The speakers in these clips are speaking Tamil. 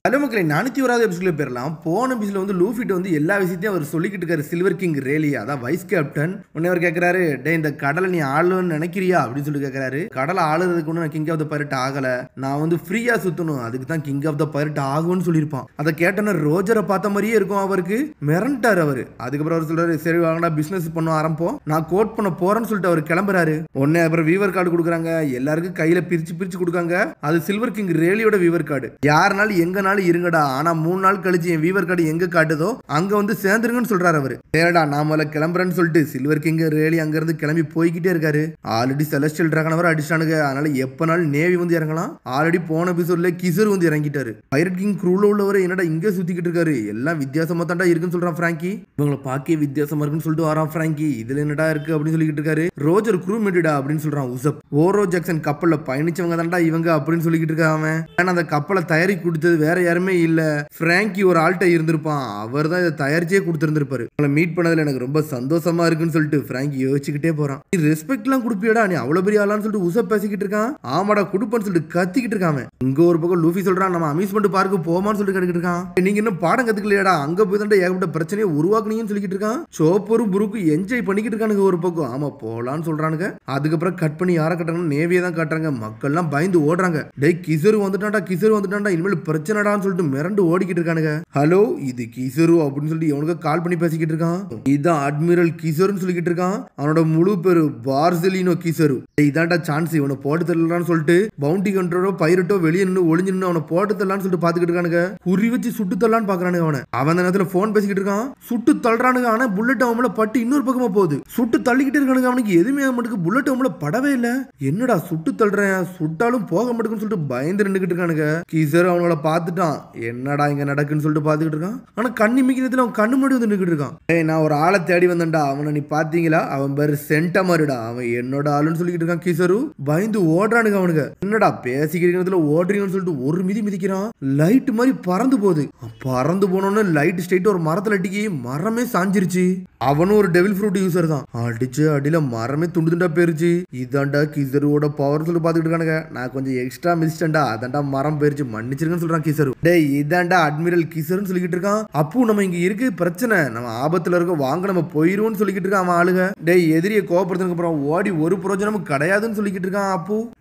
ஹலோ மக்களே, 401வது எபிசோட்ல போயிடலாம். போன எபிசோட்ல வந்து லூஃபிட்ட வந்து எல்லா விஷயத்தையும் அவர் சொல்லிக்கிட்டு இருக்காரு. சில்வர் கிங் ரேலி, அதான் வைஸ் கேப்டன். உடனே அவர் கேட்கறாரு, டே இந்த கடலை நீ ஆளுன்னு நினைக்கிறியா அப்படின்னு சொல்லி கேட்கறாரு. கடலை ஆளுறதுக்கு ஒன்றும் நான் கிங் ஆஃப் த பைரட் ஆகல, நான் வந்து ஃப்ரீயா சுத்தணும், அதுக்கு தான் கிங் ஆஃப் த பைரட் ஆகும்னு சொல்லியிருப்பான். அதை கேட்டோன்னா ரோஜரை பார்த்த மாதிரியே இருக்கும் அவருக்கு. மிரண்டாரு அவரு. அதுக்கப்புறம் அவர் சொல்றாரு, சரி வாங்கடா பிசினஸ் பண்ண ஆரம்பம், நான் கோட் பண்ண போறேன்னு சொல்லிட்டு அவர் கிளம்புறாரு. உடனே அப்புறம் வீவர் கார்டு கொடுக்குறாங்க, எல்லாருக்கும் கையில பிரிச்சு பிரிச்சு கொடுக்காங்க. அது சில்வர் கிங் ரேலியோட வீவர் கார்டு. யாருனாலும் எங்கனாலும் இருங்கடா, ஆனா 3 நாள் கழிச்சு என் வீவர் கார்டு எங்க காட்டுதோ அங்க வந்து சேர்ந்துருங்கன்னு சொல்றாரு அவரு. சரிடா நான் முதல்ல கிளம்புறேன்னு சொல்லிட்டு சில்வர் கிங் ரேலி அங்க இருந்து கிளம்பி போய்கிட்டே இருக்காரு. ஆல்ரெடி செலஸ்டியல் டிராகன் வர அடிச்சானுங்க, அதனால எப்பனாலும் நேவி வந்து இறங்கலாம். ஆல்ரெடி போன எபிசோட்ல கிசர் வந்து இறங்கிட்டாரு. பைரட் கிங் க்ரூல உள்ளவரை என்னடா இங்க சுத்திக்கிட்டு இருக்காரு, எல்லாம் வித்தியாசமா தாண்டா இருக்குன்னு சொல்றான் பிராங்கி. இவங்களை பாக்கே வித்தியாசமா இருக்குன்னு சொல்லிட்டு வரான் பிராங்கி. இதுல என்னடா இருக்கு அப்படின்னு சொல்லிக்கிட்டு இருக்காரு. ரோஜர் க்ரூ மேட்டடா அப்படின்னு சொல்றான் உசப். ஓரோ ஜாக்சன் கப்பல்ல பயணிச்சவங்க தாண்டா இவங்க அப்படின்னு சொல்லிக்கிட்டு இருக்காங்க. ஆனா அந்த கப்பலை தயாரி கொடுத்தது வேற யாருமே இல்ல, பிராங்கி ஒரு ஆள்கிட்ட இருந்திருப்பான். அவர் தான் இதை தயாரிச்சே கொடுத்திருந்திருப்பாரு. உங்களை மீட் பண்ணதுல எனக்கு ரொம்ப சந்தோஷமா இருக்குன்னு சொல்லிட்டு பிராங்கி யோசிச்சுக்கிட்டே போறான். நீ ரெஸ்பெக்ட் எல்லாம் கொடுப்பியடா, நீ அவ்வளவு பெரிய ஆளான்னு சொல்லிட்டு உசப் பேசிக்கிட்டு இருக்கான். ஆமாடா கொடுப்பன்னு சொல்லிட்டு கத்திக்கிட்டு இருக்காங்க. இங்க ஒரு பக்கம் லூஃபி சொல்றான், நம்ம அம்யூஸ்மெண்ட் பார்க்கு போமான்னு சொல்லிட்டு கேட்டுக்கிட்டு இருக்கான். நீங்க இன்னும் பாடம் கத்துக்கலையாடா, அங்க போய் தான் ஏகப்பட்ட பிரச்சனையை உருவாக்குனீங்கன்னு சொல்லிக்கிட்டு இருக்கான். சோப்பரும் புருக்கு என்ஜாய் பண்ணிக்கிட்டு இருக்கானுங்க ஒரு பக்கம். ஆமா போலான்னு சொல்றானுங்க. அதுக்கப்புறம் கட் பண்ணி யாரை கட்டுறாங்க, நேவியை தான் காட்டுறாங்க. மக்கள் எல்லாம் பயந்து ஓடுறாங்க. டேய் கிசரு வந்துட்டான்டா, கிசரு வந்துட்டான்டா, இனிமேல் பிரச்சனைடான்னு சொல்லிட்டு மிரண்டு ஓடிக்கிட்டு இருக்கானுங்க. ஹலோ இது கிசரு அப்படின்னு சொல்லிட்டு இவனுக்கு கால் பண்ணி பேசிக்கிட்டு இருக்கான். இதான் அட்மிரல் கிசருன்னு சொல்லிக்கிட்டு இருக்கான். அவனோட முழு பேரு பார்சலினோ கிசரு. இதான்டா சான்ஸ், இவனை போட்டு தரலான்னு சொல்லிட்டு பவுண்டி கண்ட்ரோலோ பைரட்டோ வெளியே நின்று ஒளிஞ்சு நின்று அவனை போட்டு தரலான்னு சொல்லிட்டு பாத்துக்கிட்டு இருக்கானுங்க. குறி வச்சு சுட்டு தரலான்னு பாக்குறானுங்க. அவன் அந்த நேரத்துல போன் பேசிக்கிட்டு இருக்கான். சுட்டு தள்ளுறானுங்க, ஆனா புல்லட் அவன் பட்டு இன்னொரு பக்கமா போகுது. சுட்டு தள்ளிக்கிட்டு இருக்கானுங்க. அவனுக்கு எதுவுமே மட்டுக்கு புல்லட் அவன் படவே இல்ல. என்னடா சுட்டு தள்ளுறேன், சுட்டாலும் போக மாட்டேங்குன்னு சொல்லிட்டு பயந்து நின்றுகிட்டு இருக்கானுங்க. கிசர் அவனோட பாத்துட்டான், என்னடா இங்க நடக்குன்னு சொல்லிட்டு பாத்துக்கிட்டு இருக்கான். ஆனா கண்ணி மிக்கிறதுல அவன் கண்ணு முன்னாடி வந்து நின்றுகிட்டு இருக்கான். நான் ஒரு ஆளை தேடி வந்தேன்டா, அவனை நீ பாத்தீங்களா, அவன் பேரு சென்டமருடா, அவன் என்னோட ஆளுன்னு சொல்லிக்கிட்டு இருக்கான். கிசரு பயந்து ஓடுறானுங்க. அவனுங்க என்னடா பேசிக்கிறதுல ஓடுறீங்கன்னு சொல்லிட்டு ஒரு மிதி மிதிக்கிறான். லைட் மாதிரி பறந்து போகுது. பறந்து போனோன்னு லைட் ஸ்ட்ரைட் ஒரு மரத்துல அடிக்கி மரமே சாஞ்சிருச்சு. அவனும் ஒரு டெவில் ஃப்ரூட் யூசர் தான். அடிச்சு அடியில மரமே துண்டு துண்டா போயிருச்சு. இதாண்டா கிசருவோட பவர் சொல்லி பாத்துக்கிட்டு இருக்கானுங்க. நான் கொஞ்சம் எக்ஸ்ட்ரா மிதிச்சிட்டேன்டா, அதான்டா மரம் போயிருச்சு, மன்னிச்சிருக்கேன்னு சொல்றான் கிசரு. டேய் இதாண்டா அட்மிரல் கிசர்னு சொல்லிக்கிட்டு இருக்கான். அப்போ நம்ம இங்க இருக்கு பிரச்சனை, நம்ம ஆபத்துல இருக்க, வாங்க நம்ம போயிருவோம்னு சொல்லிக்கிட்டு இருக்கான் அவன் ஆளுங்க. டேய் எதிரியை கோபப்படுறதுக்கு அப்புறம் ஓடி ஒரு பிரயோஜனமும் கிடையாதுன்னு சொல்லிக்கிட்டு இருக்கான்.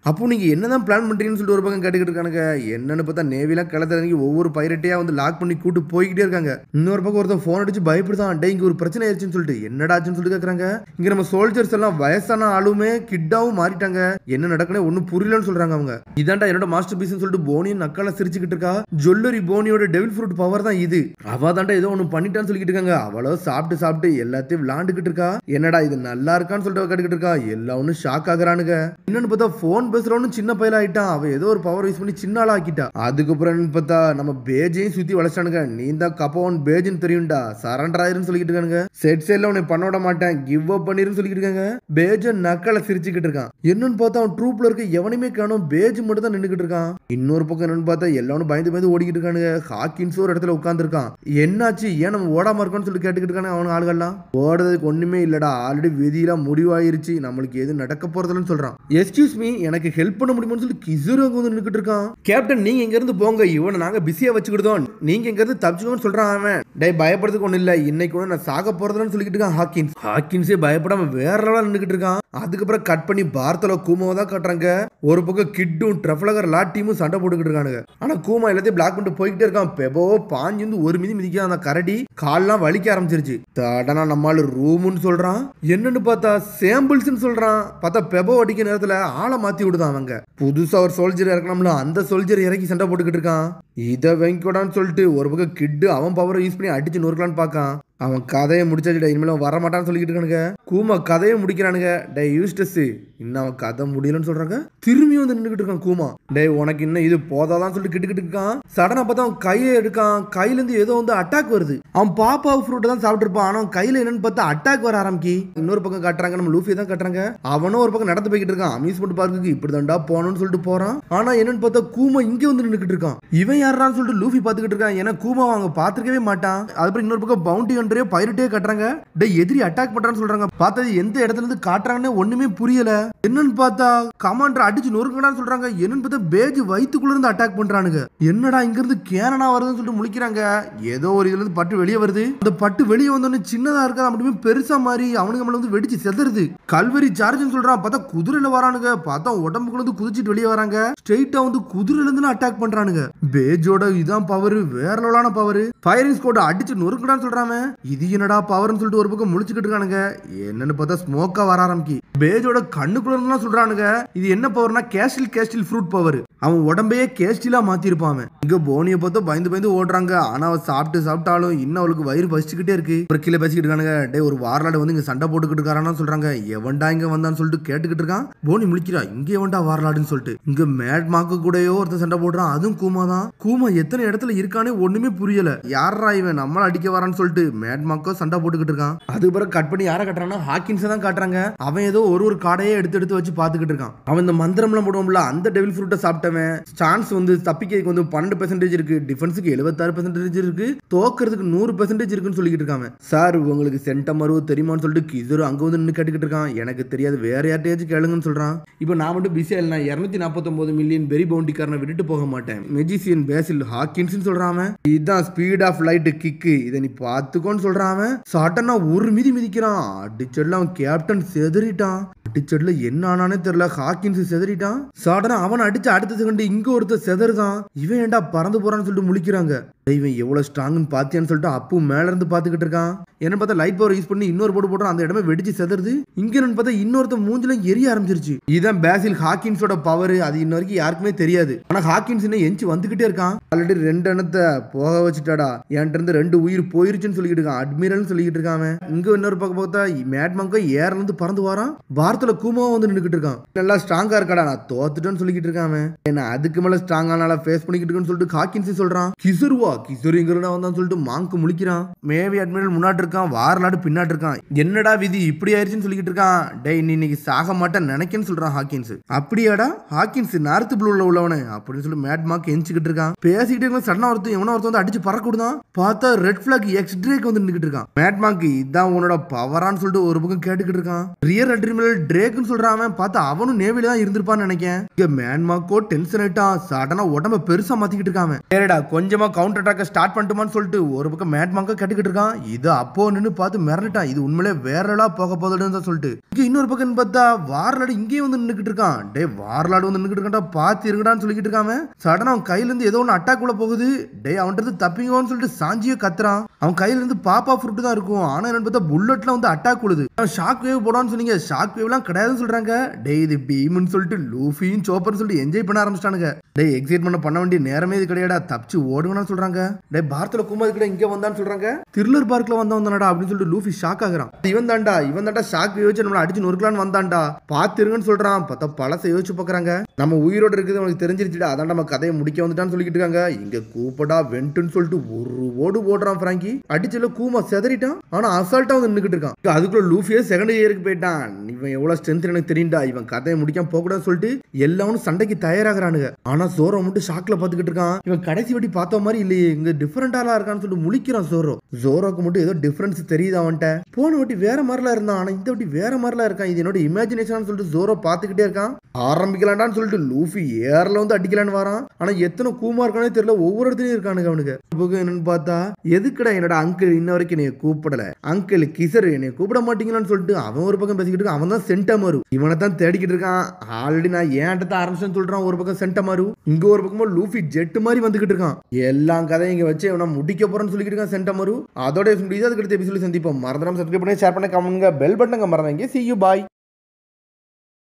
அப்போ நீங்க என்னதான் பிளான் பண்றீங்கன்னு சொல்லிட்டு ஒரு பக்கம் கேட்டுக்கிட்டு இருக்கானுங்க. என்னன்னு பார்த்தா நேவிலாம் களத்துல ஒவ்வொரு பைரட்டையா வந்து லாக் பண்ணி கூட்டு போய்கிட்டே இருக்காங்க. இன்னொரு பக்கம் ஒருத்தன் போன் அடிச்சு பயப்படுதான், டே இங்க ஒரு பிரச்சனை ஆயிடுச்சுன்னு சொல்லிட்டு. என்னடாச்சுன்னு சொல்லிட்டு கேக்குறாங்க. இங்க நம்ம சோல்ஜர்ஸ் எல்லாம் வயசான ஆளுமே கிட்டாவும் மாறிட்டாங்க, என்ன நடக்கணும் ஒன்னும் புரியலன்னு சொல்றாங்க அவங்க. இதாண்டா என்னோட மாஸ்டர் பீஸ்னு சொல்லிட்டு போனியும் நக்கால சிரிச்சுக்கிட்டு இருக்கா. ஜொல்லரி போனியோட டெவில் ஃப்ரூட் பவர் தான் இது. அவ தாண்டா ஏதோ ஒண்ணு பண்ணிட்டான்னு சொல்லிட்டு இருக்காங்க. அவளோ சாப்பிட்டு சாப்பிட்டு எல்லாத்தையும் விளாண்டுகிட்டு இருக்கா. என்னடா இது நல்லா இருக்கான்னு சொல்லிட்டு கேட்டுக்கிட்டு இருக்கா. எல்லாம் ஒன்னும் ஷாக் ஆகுறானுங்க. என்னன்னு பார்த்தா போன் பேசுறவனு சின்ன பையல ஆயிட்டான். அவ ஏதோ ஒரு பவர் யூஸ் பண்ணி சின்ன ஆளா ஆக்கிட்டா. அதுக்கப்புறம் பார்த்தா நம்ம பேஜையும் சுத்தி வளச்சானுங்க. நீ தான் கப்போன் பேஜின்னு தெரியும்டா, சரண்டர் ஆயிருன்னு சொல்லிட்டு இருக்கானுங்க. செட் சைட்ல உன்னை பண்ண விட மாட்டேன், கிவ் அப் பண்ணிருன்னு சொல்லிட்டு இருக்காங்க. பேஜன் நக்கல சிரிச்சுக்கிட்டு இருக்கான். என்னன்னு பார்த்தா அவன் ட்ரூப்ல இருக்க எவனையுமே காணோம், பேஜ் மட்டும் தான் நின்னுகிட்டு இருக்கான். இன்னொரு பக்கம் என்னன்னு பார்த்தா எல்லாரும் பயந்து பயந்து ஓடிக்கிட்டு இருக்கானுங்க. ஹாக்கின்ஸ் ஒரு இடத்துல உட்கார்ந்து இருக்கான். என்னாச்சு ஏன் நம்ம ஓடாம இருக்கோம்னு சொல்லி கேட்டுக்கிட்டு இருக்கானு அவனுக்கு ஆளுகள்லாம். ஓடுறதுக்கு ஒண்ணுமே இல்லடா, ஆல்ரெடி விதியெல்லாம் முடிவாயிருச்சு, நம்மளுக்கு எது நடக்க போறதுன்னு சொல்றான். எஸ்கியூஸ் மீ எனக்கு ஹெல்ப் பண்ண முடியுமான்னு சொல்லி கிசரு அங்க வந்து நின்னுக்கிட்டு இருக்கான். கேப்டன் நீங்க எங்க இருந்து போங்க, இவனை நாங்க பிஸியா வச்சுக்கிட்டோம், நீங்க எங்க இருந்து தப்பிச்சுக்கோன்னு சொல்றான் அவன். டே பயப்படுறதுக்கு ஒண்ணு இல்ல, இன்னைக்கு கூட நான் சாக போறதுன்னு சொல்லிக்கிட்டு இருக்கான் ஹாக்கின்ஸ். ஹாக்கின்ஸே பயப்படாம வேற லெவல்ல நின்னுக்கிட்டு இருக்கான். அதுக்கப்புறம் கட் பண்ணி பார்த்தல கூமாவை தான் காட்டுறாங்க. ஒரு பக்கம் கிட்டும் ட்ரஃபலகர் லா டீமும் சண்டை போட்டுக்கிட்டு இருக்கானுங்க. ஆனா கூமா எல்லாத்தையும் பிளாக் பண்ணிட்டு போய்கிட்டே இருக்கான். பெபோ பாஞ்சு வந்து ஒரு மிதி மிதிக்க அந்த கரடி கால்லாம் வலிக்க ஆரம்பிச்சிருச்சு. தடனா நம்மால ரூம்னு சொல்றான். என்னன்னு பார்த்தா சாம்பிள்ஸ்னு சொல்றான். பார்த்தா பெபோ அடிக்க நேரத்துல ஆளை மாத்தி விடுதான் அவங்க. புதுசா ஒரு சோல்ஜர் இறக்கணும்ல, அந்த சோல்ஜர் இறக்கி சண்டை போட்டுக்கிட்டு இருக்கான். இதை வெங்கடான்னு சொல்லிட்டு ஒரு பக்கம் கிட்டு அவன் பவரை யூஸ் பண்ணி அடிச்சு நொறுக்கலான்னு பார்க்கான். அவன் கதையை முடிச்சாச்சுடா, இனிமேல் வர மாட்டான்னு சொல்லிக்கிட்டு இருக்கானுங்க. கூமா கதையை முடிக்கிறானுங்க. டே யூஸ்டஸ் இன்னும் அவன் கதை முடியலன்னு சொல்றாங்க. திரும்பி வந்து நின்றுகிட்டு இருக்கான் கூமா. டே உனக்கு இன்னும் இது போதாதான் சொல்லிட்டு கிட்டுக்கிட்டு இருக்கான். சடனா பார்த்தா அவன் கையை எடுக்கான். கையில இருந்து ஏதோ வந்து அட்டாக் வருது. அவன் பாப்பா ஃப்ரூட் தான் சாப்பிட்டு இருப்பான். ஆனா கையில என்னன்னு பார்த்தா அட்டாக் வர ஆரம்பிக்கி. இன்னொரு பக்கம் காட்டுறாங்க, நம்ம லூஃபி தான் காட்டுறாங்க. அவனும் ஒரு பக்கம் நடந்து போய்கிட்டு இருக்கான். அம்யூஸ்மெண்ட் பார்க்கு இப்படி தாண்டா போகணும்னு சொல்லிட்டு போறான். ஆனா என்னன்னு பார்த்தா கூமா இங்க வந்து நின்றுகிட்டு இருக்கான். இவன் யாரான்னு சொல்லிட்டு லூஃபி பாத்துக்கிட்டு இருக்கான். ஏன்னா கூமா அவங்க பாத்துக்கவே மாட்டான். அதுக்கப்புறம் இன்னொரு பக்கம் பவுண்டி கமாண்டரே பைரட்டே கட்டுறாங்க. டே எதிரி அட்டாக் பண்றான்னு சொல்றாங்க. பார்த்தது எந்த இடத்துல இருந்து காட்டுறாங்கன்னு ஒண்ணுமே புரியல. என்னன்னு பார்த்தா கமாண்டர் அடிச்சு நொறுங்கடான்னு சொல்றாங்க. என்னன்னு பார்த்தா பேஜ் வயித்துக்குள்ள இருந்து அட்டாக் பண்றானுங்க. என்னடா இங்க இருந்து கேனனா வருதுன்னு சொல்லிட்டு முழிக்கிறாங்க. ஏதோ ஒரு இதுல இருந்து பட்டு வெளியே வருது. அந்த பட்டு வெளியே வந்தோடனே சின்னதா இருக்கா அப்படியே பெருசா மாறி அவனுக்கு நம்மள வந்து வெடிச்சு செதறுது. கல்வரி சார்ஜ்னு சொல்றான். பார்த்தா குதிரையில வரானுங்க. பார்த்தா உடம்புக்குள்ள இருந்து குதிச்சிட்டு வெளியே வராங்க. ஸ்ட்ரெயிட்டா வந்து குதிரையில இருந்து அட்டாக் பண்றானுங்க. பேஜோட இதான் பவர், வேற லெவலான பவர். ஃபயரிங் ஸ்குவாட் அடிச்சு நொறுக்கடான்னு சொல்றாங்க. இது என்னடா பவர்னு சொல்லிட்டு ஒரு பக்கம் முழிச்சுக்கிட்டு இருக்கானுங்க. என்னன்னு பார்த்தா ஸ்மோக்கா வர ஆரம்பிக்கி. பேஜோட கண்ணுக்குள்ள இருந்து சொல்றானுங்க. இது என்ன பவர்னா கேஸ்டில் ஃப்ரூட் பவர். அவன் உடம்பையே கேஸ்டிலா மாத்திருப்பான். இங்க போனியை பார்த்தா பயந்து பயந்து ஓடுறாங்க. ஆனா அவன் சாப்பிட்டாலும் இன்னும் அவளுக்கு வயிறு பசிச்சுக்கிட்டே இருக்கு. ஒரு கீழே பேசிக்கிட்டு இருக்கானுங்க. டே ஒரு வார்லாடு வந்து இங்க சண்டை போட்டுக்கிட்டு இருக்காரான்னு சொல்றாங்க. எவன்டா இங்க வந்தான்னு சொல்லிட்டு கேட்டுக்கிட்டு இருக்கான். போனி முழிக்கிறா. இங்க எவன்டா வார்லாடுன்னு சொல்லிட்டு. இங்க மேட் மாக்கு கூடயோ ஒருத்தர் சண்டை போடுறான். அதுவும் கூமா தான். கூமா எத்தனை இடத்துல இருக்கானே ஒண்ணுமே புரியல. யாரா இவன் நம்மள அடிக்க வரான்னு சொல்லிட்டு மேட் மாக்கோ சண்டை போட்டுக்கிட்டு இருக்கான். அதுக்கு பிறகு கட் பண்ணி யாரை கட்டுறான்னா ஹாக்கின்ஸ் தான் காட்டுறாங்க. அவன் ஏதோ ஒரு காடையே எடுத்து வச்சு பாத்துக்கிட்டு இருக்கான். அவன் இந்த மந்திரம்லாம் போடுவோம்ல அந்த டெவில் ஃப்ரூட்டை சாப்பிட்டவன். சான்ஸ் வந்து தப்பிக்கிறதுக்கு வந்து 12% இருக்கு, டிஃபென்ஸுக்கு 76% இருக்கு, தோக்கிறதுக்கு 100% இருக்குன்னு சொல்லிட்டு இருக்காங்க. சார் உங்களுக்கு சென்டமரு தெரியுமான்னு சொல்லிட்டு கிசரு அங்க வந்து நின்று கேட்டுக்கிட்டு இருக்கான். எனக்கு தெரியாது, வேற யார்ட்டையாச்சும் கேளுங்கன்னு சொல்றான். இப்போ நான் மட்டும் பிஸியா இல்லை, 249 மில்லியன் பெரி பவுண்டிக்காரனை விட்டுட்டு போக மாட்டேன். மெஜிசியன் பேசில் ஹாக்கின்ஸ் சொல்றான். இதுதான் ஸ்பீட் ஆஃப் லைட் கிக்கு, இதை நீ பாத்துக்கோன்னு சொல்றான். சடனா ஒரு மிதி மிதிக்கிறான். அடிச்சட்ல அவன் கேப்டன் செதறிட்டான். அடிச்சட்ல என்ன ஆனானே தெரியல. ஹாக்கின்ஸ் செதறிட்டான். சடனா அவன் அடிச்சு அடுத்த செகண்ட் இங்க ஒருத்தர் செதறுதான். இவன் ஏன்டா பறந்து போறான்னு சொல்லிட்டு முழிக்கிறாங்க. இவன் எவ்வளவு ஸ்ட்ராங்னு பாத்தியான்னு சொல்லிட்டு அப்பு மேல இருந்து பாத்துக்கிட்டு இருக்கான். என்ன பார்த்தா லைட் பவர் யூஸ் பண்ணி இன்னொரு போட்டு போடுறான். அந்த இடமே வெடிச்சு செதறுது. இங்க பார்த்தா இன்னொருத்த மூஞ்சில எரிய ஆரம்பிச்சிருச்சு. இதுதான் பேசில் ஹாக்கின்ஸோட பவர். அது இன்ன வரைக்கும் யாருக்குமே தெரியாது. ஆனா ஹாக்கின்ஸ் எஞ்சி வந்துகிட்டே இருக்கான். ஆல்ரெடி 2 எண்ணத்தை போக வச்சுட்டாடா. என்கிட்ட இருந்து 2 உயிர் போயிருச்சுன்னு சொல்லிட்டு இருக்கான். அட்மிரல் சொல்லிட்டு இருக்கான். இங்க இன்னொரு பக்கம் பார்த்தா மேட் மங்கோ ஏர்ல இருந்து பறந்து வரான். வாரத்துல கூமாவா வந்து நின்னுக்கிட்டு இருக்கான். நல்லா ஸ்ட்ராங்கா இருக்காடா, நான் தோத்துட்டேன்னு சொல்லிட்டு இருக்கான். என்ன அதுக்கு மேல ஸ்ட்ராங்கானால ஃபேஸ் பண்ணிக்கிட்டு இருக்குன்னு சொல்லிட்டு ஹாக்கின்ஸ் சொல்றான். கிசருங்கிறதா வந்தான்னு சொல்லிட்டு மாங்கு முழிக்கிறான். மேவி அட்மிரல் முன்னாடி இருக்கான், வாரலாடு பின்னாடி இருக்கான். என்னடா விதி இப்படி ஆயிடுச்சுன்னு சொல்லிட்டு இருக்கான். டேய் நீ இன்னைக்கு சாக மாட்டேன்னு நினைக்கன்னு சொல்றான் ஹாக்கின்ஸ். அப்படியாடா ஹாக்கின்ஸ் நார்த் ப்ளூல உள்ளவனு அப்படின்னு சொல்லி மேட் மார்க் எஞ்சிக்கிட்டு இருக்கான். பேசிக்கிட்டு இருக்க சடனா எவனோ ஒருத்தன் வந்து அடிச்சு பறக்க விடுதான். பார்த்தா ரெட் பிளாக் எக்ஸ்ட்ரேக் வந்து நின்னுக்கிட்டு இருக்கான். மேட் மார்க் இதான் உன்னோட பவரான்னு சொல்லிட்டு ஒரு பக்கம் கேட்டுக்கிட்டு இருக்கான். ரியர் அட்மிரல் ட்ரேக்னு சொல்றான். பார்த்தா அவனும் நேவில தான் இருந்திருப்பான்னு நினைக்கிறேன். இங்க மேட் மார்க்கோ டென்ஷன் ஆயிட்டான். சடனா உடம்ப பெருசா மாத்திக்கிட்டு இருக்கான். ஏடா கொஞ்சமா கவுண்டர் அட்டாக்க ஸ்டார்ட் பண்ணிட்டுமான்னு சொல்லிட்டு ஒரு பக்கம் மேட் மார்க்கோ கேட்டுக்கிட்டு இருக்கான். இது அப்போ நின்னு பார்த்து மிரட்டான். இது உண்மையிலே வேறலா போக போதுன்னு சொல்லிட்டு இங்க இன்னொரு பக்கம் பார்த்தா வார்லாடு இங்கே வந்து நின்னுக்கிட்டு இருக்கான். டே வார்லாடு வந்து நின்னுக்கிட்டு இருக்கான். பார்த்து இருங்கடான்னு சொல்லிக்கிட்டு இருக்கான். சடனா அவன் கையில இருந்து ஏதோ ஒன்று அட்டாக் உள்ள போகுது. டே அவன்கிட்ட இருந்து தப்பிங்கன்னு சொல்லிட்டு சாஞ்சியே கத்துறான். அவன் கையில இருந்து பாப்பா ஃப்ரூட் தான் இருக்கும். ஆனா என்னன்னு பார்த்தா புல்லட்ல வந்து அட்டாக் உழுது. ஷாக் வேவ் போடான்னு சொன்னீங்க, ஷாக் வேவ் எல்லாம் கிடையாதுன்னு சொல்றாங்க. டே இது பீம்னு சொல்லிட்டு லூஃபியும் சோப்பர்னு சொல்லிட்டு என்ஜாய் பண்ண ஆரம்பிச்சிட்டானுங்க. டே எக்ஸைட்மெண்ட் பண்ண வேண்டிய நேரமே இது கிடையாடா, தப்பிச்சு ஓடுங்கன்னு சொல்றாங்க. டே பாரத்துல குமார் கிட்ட இங்க வந்தான்னு சொல்றாங்க. த்ரில்லர் பார்க்ல வந்தானடா அப்படின்னு சொல்லிட்டு லூஃபி ஷாக் ஆகுறான். இவன் தாண்டா ஷாக் யோசிச்சு நம்மள அடிச்சு நொறுக்கலான்னு வந்தான்டா, பாத்துருங்கன்னு சொல்றான். பார்த்தா பழசை யோசிச்சு பாக்குறாங்க. நம்ம உயிரோட இருக்குது உனக்கு தெரிஞ்சிருச்சுடா, அதான் நம்ம கதையை முடிக்க வந்துட்டான்னு சொல்லிட்டு இருக்காங்க. இங்க கூப்படா வென்ட்டுன்னு சொல்லிட்டு ஒரு ஓடு ஓடுறான். பிராங்கி அடிச்சல கூமா செதறிட்டான். ஆனா அசால்ட்டா வந்து நின்னுக்கிட்டு இருக்கான். அதுக்குள்ள லூஃபியே செகண்ட் இயருக்கு போயிட்டான். இவன் எவ்வளவு ஸ்ட்ரென்த் எனக்கு தெரியும்டா, இவன் கதையை முடிக்காம போக கூடாதுன்னு சொல்லிட்டு எல்லாரும் சண்டைக்கு தயாராகிறானுங்க. ஆனா சோரோ மட்டும் ஷாக்ல பாத்துக்கிட்டு இருக்கான். இவன் கடைசி வட்டி பார்த்த மாதிரி இல்லையே, இங்க டிஃபரெண்டாலாம் இருக்கான்னு சொல்லிட்டு முழிக்கிறான். ஜோரோக்கு மட்டும் ஏதோ டிஃபரன்ஸ் தெரியுது அவன்கிட்ட. போன வாட்டி வேற மாதிரிலாம் இருந்தான், ஆனா இந்த வாட்டி வேற மாதிரிலாம் இருக்கான். இது என்னோட இமேஜினேஷன் சொல்லிட்டு ஜோரோ பாத்துக்கிட்டே இருக்கான். ஆரம்பிக்கலான்னு சொல்லிட்டு லூஃபி ஏர்ல வந்து அடிக்கலான்னு வரான். ஆனா எத்தனை கூமா இருக்கானே தெரியல, ஒவ்வொரு இடத்துலயும் இருக்கானுங்க அவனுக்கு. என்னன்னு பார்த்தா எதுக்குடா என்னோட அங்கிள் இன்ன வரைக்கும் என்னைய கூப்பிடல, அங்கிள் கிசரு என்னைய கூப்பிட மாட்டீங்களான்னு சொல்லிட்டு அவன் ஒரு பக்கம் பேசிக்கிட்டு இருக்கான். அவன் தான் சென்டமாரு, இவனை தான் தேடிக்கிட்டு இருக்கான். ஆல்ரெடி நான் ஏன்ட்ட தான் ஆரம்பிச்சேன்னு சொல்றான். ஒரு பக்கம் சென்டமாரு, இங்க ஒரு பக்கமா லூஃபி ஜெட் மாதிரி வந்துகிட்டு இருக்கான். எல்லா கதையும் இங்க வச்சு அவனை முடிக்க போறேன்னு சொல்லிக்கிட்டு இருக்கான் சென்டமாரு. அதோட முடியாது. அதுக்கு அடுத்த எபிசோட சந்திப்போம். மறந்துடாம சப்ஸ்கிரைப் பண்ணி ஷேர் பண்ண கமெண்ட்ங்க, பெல் பட்டனுங்க மறந்தாங்க. See you, bye.